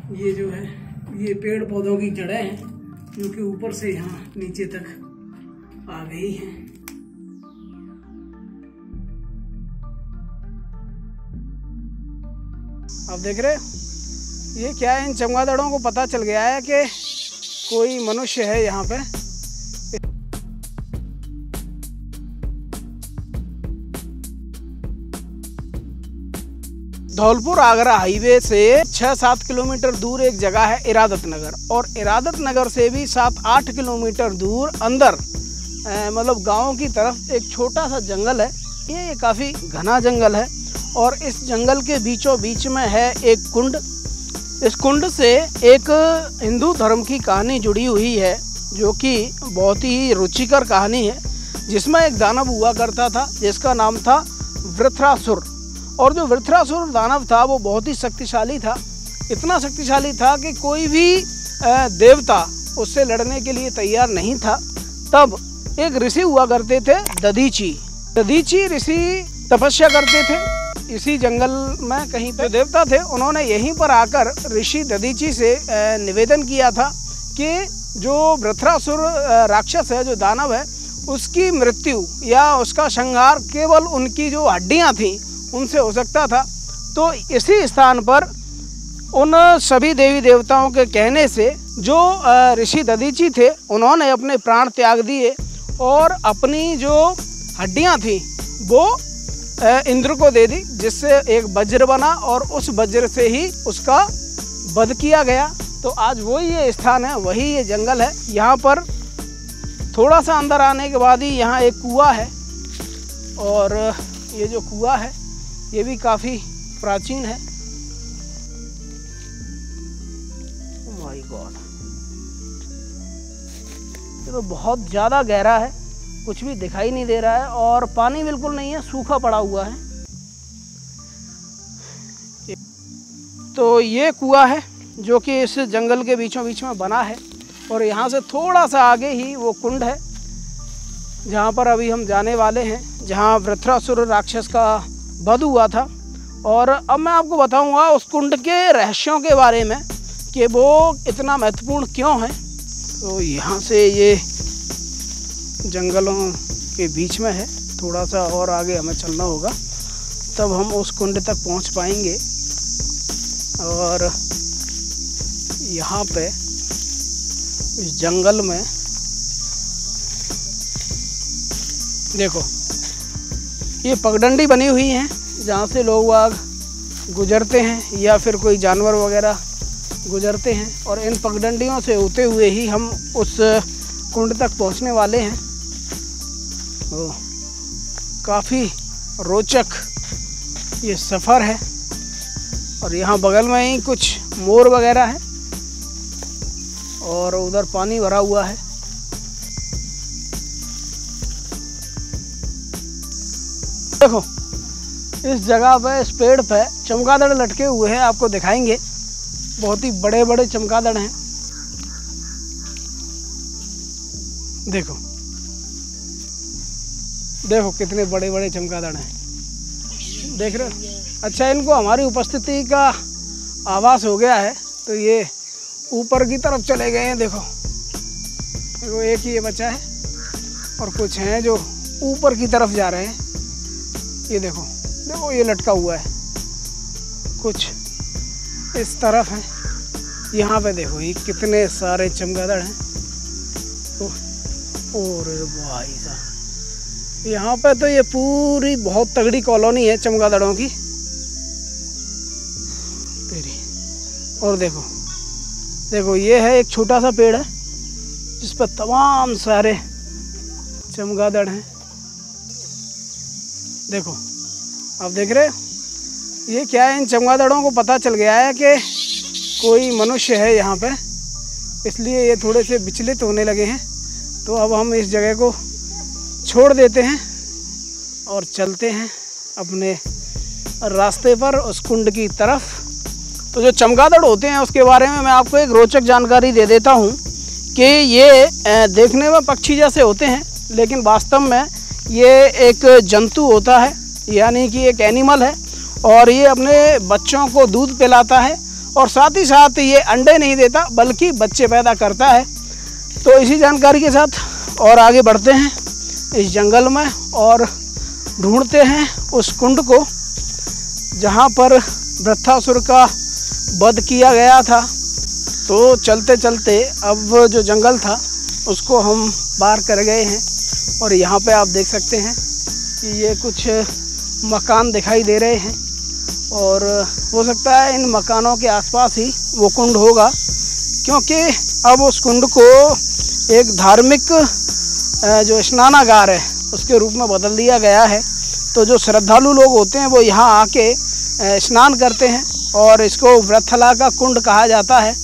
ये जो है ये पेड़ पौधों की जड़ें हैं जो कि ऊपर से यहाँ नीचे तक आ गई हैं। आप देख रहे हो ये क्या है, इन चमगादड़ों को पता चल गया है कि कोई मनुष्य है यहाँ पे। धौलपुर आगरा हाईवे से 6-7 किलोमीटर दूर एक जगह है इरादत नगर, और इरादत नगर से भी 7-8 किलोमीटर दूर अंदर मतलब गांव की तरफ एक छोटा सा जंगल है। ये काफ़ी घना जंगल है और इस जंगल के बीचों बीच में है एक कुंड। इस कुंड से एक हिंदू धर्म की कहानी जुड़ी हुई है जो कि बहुत ही रुचिकर कहानी है, जिसमें एक दानव हुआ करता था जिसका नाम था वृत्रासुर। और जो वृत्रासुर दानव था वो बहुत ही शक्तिशाली था, इतना शक्तिशाली था कि कोई भी देवता उससे लड़ने के लिए तैयार नहीं था। तब एक ऋषि हुआ करते थे दधीची ऋषि तपस्या करते थे इसी जंगल में कहीं पे। देवता थे उन्होंने यहीं पर आकर ऋषि दधीची से निवेदन किया था कि जो वृत्रासुर राक्षस है, जो दानव है, उसकी मृत्यु या उसका संहार केवल उनकी जो हड्डियां थीं उनसे हो सकता था। तो इसी स्थान पर उन सभी देवी देवताओं के कहने से जो ऋषि दधीची थे उन्होंने अपने प्राण त्याग दिए और अपनी जो हड्डियां थीं वो इंद्र को दे दी, जिससे एक वज्र बना और उस वज्र से ही उसका वध किया गया। तो आज वही ये स्थान है, वही ये जंगल है। यहाँ पर थोड़ा सा अंदर आने के बाद ही यहाँ एक कुआं है, और ये जो कुआं है ये भी काफ़ी प्राचीन है। ओह माय गॉड, ये तो बहुत ज़्यादा गहरा है, कुछ भी दिखाई नहीं दे रहा है और पानी बिल्कुल नहीं है, सूखा पड़ा हुआ है। तो ये कुआं है जो कि इस जंगल के बीचों बीच में बना है, और यहाँ से थोड़ा सा आगे ही वो कुंड है जहाँ पर अभी हम जाने वाले हैं, जहाँ वृत्रासुर राक्षस का वध हुआ था। और अब मैं आपको बताऊंगा उस कुंड के रहस्यों के बारे में कि वो इतना महत्वपूर्ण क्यों है। तो यहाँ से ये जंगलों के बीच में है, थोड़ा सा और आगे हमें चलना होगा तब हम उस कुंड तक पहुँच पाएंगे। और यहाँ पे इस जंगल में देखो ये पगडंडी बनी हुई हैं जहाँ से लोग आग गुजरते हैं या फिर कोई जानवर वगैरह गुजरते हैं, और इन पगडंडियों से होते हुए ही हम उस कुंड तक पहुँचने वाले हैं। तो काफ़ी रोचक ये सफ़र है, और यहाँ बगल में ही कुछ मोर वगैरह है और उधर पानी भरा हुआ है। देखो इस जगह पे, इस पेड़ पे चमगादड़ लटके हुए हैं, आपको दिखाएंगे। बहुत ही बड़े बड़े चमगादड़ हैं, देखो देखो कितने बड़े बड़े चमगादड़ हैं, देख रहे हो। अच्छा, इनको हमारी उपस्थिति का आभास हो गया है तो ये ऊपर की तरफ चले गए हैं। देखो देखो एक ही ये बचा है और कुछ हैं जो ऊपर की तरफ जा रहे हैं। ये देखो देखो ये लटका हुआ है, कुछ इस तरफ है। यहाँ पे देखो ये कितने सारे चमगादड़ हैं। और भाई साहब, यहाँ पे तो ये पूरी बहुत तगड़ी कॉलोनी है चमगादड़ों की तेरी। और देखो देखो ये है एक छोटा सा पेड़ है जिस पर तमाम सारे चमगादड़ हैं। देखो आप देख रहे हो ये क्या है, इन चमगादड़ों को पता चल गया है कि कोई मनुष्य है यहाँ पे, इसलिए ये थोड़े से विचलित होने लगे हैं। तो अब हम इस जगह को छोड़ देते हैं और चलते हैं अपने रास्ते पर उस कुंड की तरफ। तो जो चमगादड़ होते हैं उसके बारे में मैं आपको एक रोचक जानकारी दे देता हूँ कि ये देखने में पक्षी जैसे होते हैं, लेकिन वास्तव में ये एक जंतु होता है, यानी कि एक एनिमल है, और ये अपने बच्चों को दूध पिलाता है और साथ ही साथ ये अंडे नहीं देता बल्कि बच्चे पैदा करता है। तो इसी जानकारी के साथ और आगे बढ़ते हैं इस जंगल में और ढूंढते हैं उस कुंड को जहाँ पर वृत्रासुर का वध किया गया था। तो चलते चलते अब जो जंगल था उसको हम पार कर गए हैं और यहाँ पे आप देख सकते हैं कि ये कुछ मकान दिखाई दे रहे हैं और हो सकता है इन मकानों के आसपास ही वो कुंड होगा, क्योंकि अब उस कुंड को एक धार्मिक जो स्नानागार है उसके रूप में बदल दिया गया है। तो जो श्रद्धालु लोग होते हैं वो यहाँ आके स्नान करते हैं और इसको वृथला का कुंड कहा जाता है।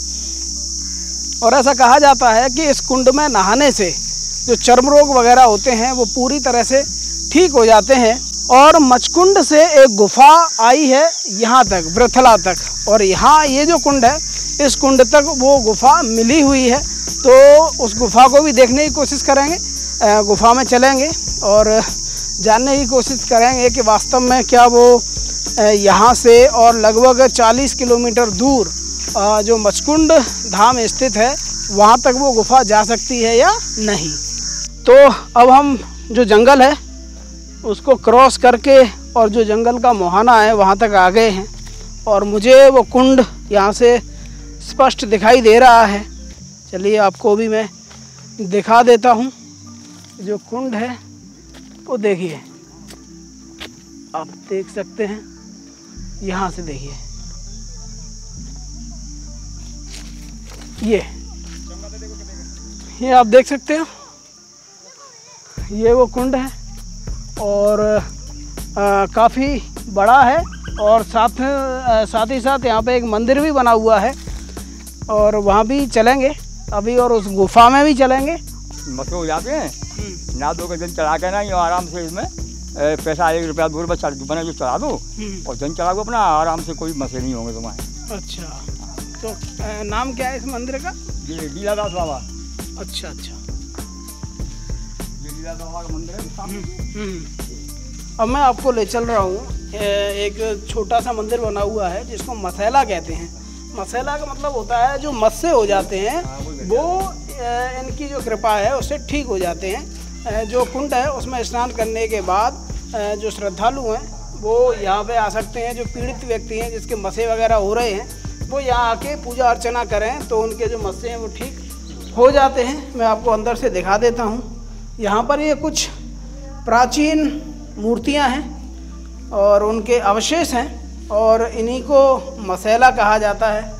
और ऐसा कहा जाता है कि इस कुंड में नहाने से जो चर्म रोग वगैरह होते हैं वो पूरी तरह से ठीक हो जाते हैं। और मचकुंड से एक गुफा आई है यहाँ तक, वृथला तक, और यहाँ ये जो कुंड है इस कुंड तक वो गुफा मिली हुई है। तो उस गुफा को भी देखने की कोशिश करेंगे, गुफा में चलेंगे और जानने की कोशिश करेंगे कि वास्तव में क्या वो यहाँ से और लगभग 40 किलोमीटर दूर जो मचकुंड धाम स्थित है वहाँ तक वो गुफा जा सकती है या नहीं। तो अब हम जो जंगल है उसको क्रॉस करके और जो जंगल का मुहाना है वहाँ तक आ गए हैं और मुझे वो कुंड यहाँ से स्पष्ट दिखाई दे रहा है। चलिए आपको भी मैं दिखा देता हूँ। जो कुंड है वो देखिए, आप देख सकते हैं, यहाँ से देखिए ये आप देख सकते हो, ये वो कुंड है और काफ़ी बड़ा है और साथ ही साथ यहाँ पे एक मंदिर भी बना हुआ है और वहाँ भी चलेंगे अभी और उस गुफा में भी चलेंगे। मसे हो जाते हैं ना, 2 दिन चला के ना ये आराम से इसमें पैसा 1 रुपया 2 रुपया बना जो चला दो और दिन चला दो अपना आराम से, कोई मसले नहीं होंगे तुम्हारे। अच्छा, तो नाम क्या है इस मंदिर का? ये लीलादास बाबा। अच्छा, ये लीलादास बाबा का मंदिर है। अब मैं आपको ले चल रहा हूँ, एक छोटा सा मंदिर बना हुआ है जिसको मसैला कहते हैं। मसैला का मतलब होता है जो मस्से हो जाते हैं वो इनकी जो कृपा है उससे ठीक हो जाते हैं। जो कुंड है उसमें स्नान करने के बाद जो श्रद्धालु हैं वो यहाँ पे आ सकते हैं। जो पीड़ित व्यक्ति हैं जिसके मस्से वगैरह हो रहे हैं वो यहाँ आके पूजा अर्चना करें तो उनके जो मस्से हैं वो ठीक हो जाते हैं। मैं आपको अंदर से दिखा देता हूँ। यहाँ पर ये कुछ प्राचीन मूर्तियाँ हैं और उनके अवशेष हैं और इन्हीं को मसैला कहा जाता है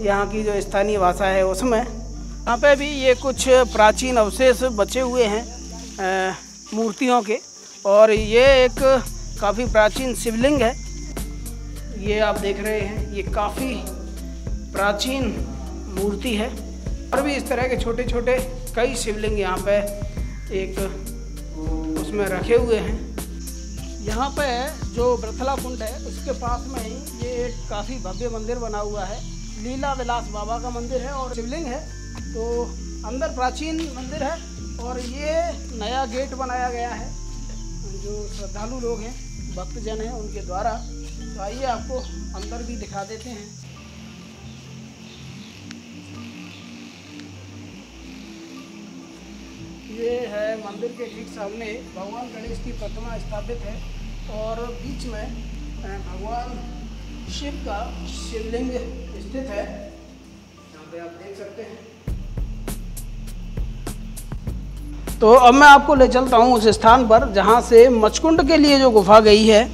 यहाँ की जो स्थानीय भाषा है उसमें। यहाँ पे भी ये कुछ प्राचीन अवशेष बचे हुए हैं मूर्तियों के और ये एक काफ़ी प्राचीन शिवलिंग है। ये आप देख रहे हैं, ये काफ़ी प्राचीन मूर्ति है और भी इस तरह के छोटे छोटे कई शिवलिंग यहाँ पे एक उसमें रखे हुए हैं। यहाँ पे जो वृथला कुंड है उसके पास में ही ये एक काफ़ी भव्य मंदिर बना हुआ है, लीला विलास बाबा का मंदिर है और शिवलिंग है। तो अंदर प्राचीन मंदिर है और ये नया गेट बनाया गया है जो श्रद्धालु लोग हैं, भक्तजन हैं, उनके द्वारा। तो आइए आपको अंदर भी दिखा देते हैं। ये है मंदिर के ठीक सामने भगवान गणेश की प्रतिमा स्थापित है और बीच में भगवान शिव का शिवलिंग स्थित है, यहाँ पे आप देख सकते हैं। तो अब मैं आपको ले चलता हूँ उस स्थान पर जहाँ से मचकुंड के लिए जो गुफा गई है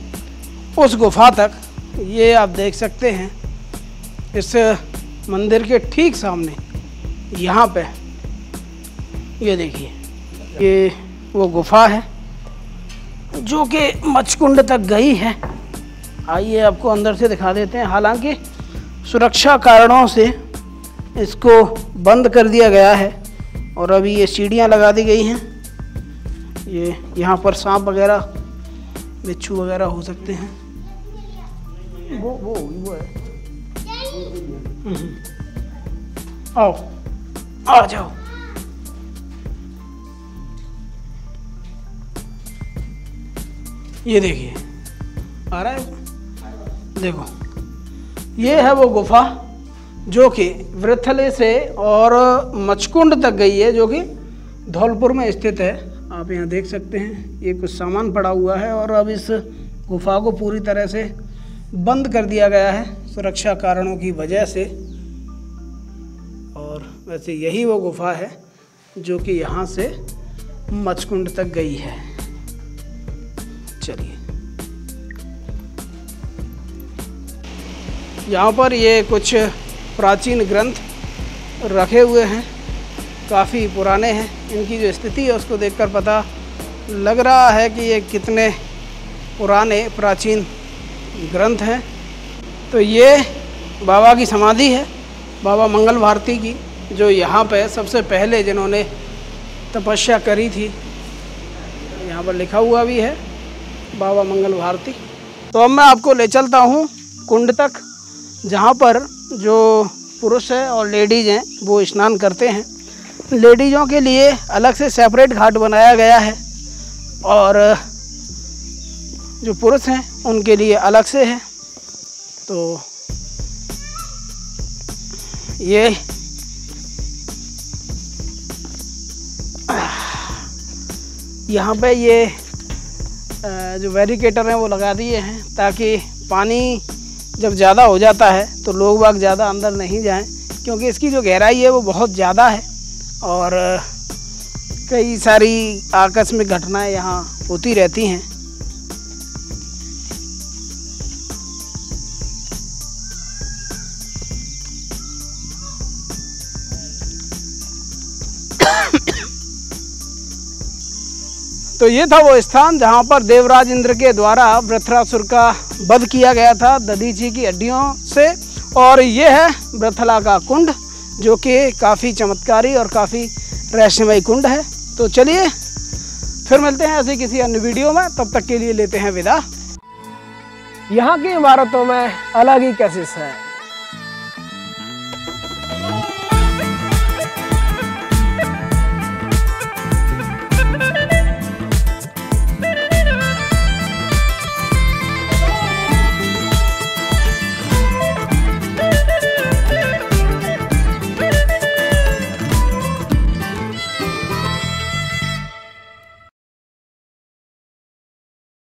उस गुफा तक। ये आप देख सकते हैं इस मंदिर के ठीक सामने, यहाँ पे ये देखिए, ये वो गुफा है जो कि मचकुंड तक गई है। आइए आपको अंदर से दिखा देते हैं। हालांकि सुरक्षा कारणों से इसको बंद कर दिया गया है और अभी ये सीढ़ियाँ लगा दी गई हैं। ये यहाँ पर सांप वगैरह, बिच्छू वगैरह हो सकते हैं। वो है। आओ, आ जाओ। ये देखिए, आ रहा है, देखो, ये है वो गुफा जो कि वृथले से और मचकुंड तक गई है, जो कि धौलपुर में स्थित है। आप यहाँ देख सकते हैं ये कुछ सामान पड़ा हुआ है और अब इस गुफा को पूरी तरह से बंद कर दिया गया है सुरक्षा कारणों की वजह से। और वैसे यही वो गुफा है जो कि यहाँ से मचकुंड तक गई है। चलिए, यहाँ पर ये कुछ प्राचीन ग्रंथ रखे हुए हैं, काफ़ी पुराने हैं। इनकी जो स्थिति है उसको देखकर पता लग रहा है कि ये कितने पुराने प्राचीन ग्रंथ हैं। तो ये बाबा की समाधि है, बाबा मंगल भारती की, जो यहाँ पे सबसे पहले जिन्होंने तपस्या करी थी। यहाँ पर लिखा हुआ भी है बाबा मंगल भारती। तो अब मैं आपको ले चलता हूँ कुंड तक, जहाँ पर जो पुरुष है और लेडीज़ हैं वो स्नान करते हैं। लेडीज़ों के लिए अलग से सेपरेट घाट बनाया गया है और जो पुरुष हैं उनके लिए अलग से है। तो ये यहाँ पे ये जो बैरिकेटर हैं वो लगा दिए हैं ताकि पानी जब ज़्यादा हो जाता है तो लोग बाग ज़्यादा अंदर नहीं जाएं, क्योंकि इसकी जो गहराई है वो बहुत ज़्यादा है और कई सारी आकस्मिक घटनाएं यहाँ होती रहती हैं। तो ये था वो स्थान जहाँ पर देवराज इंद्र के द्वारा वृत्रासुर का वध किया गया था दधीची की हड्डियों से। और ये है वृथला का कुंड, जो कि काफ़ी चमत्कारी और काफ़ी रहस्यमय कुंड है। तो चलिए फिर मिलते हैं ऐसे किसी अन्य वीडियो में, तब तक के लिए लेते हैं विदा। यहाँ की इमारतों में अलग ही कैसेस है।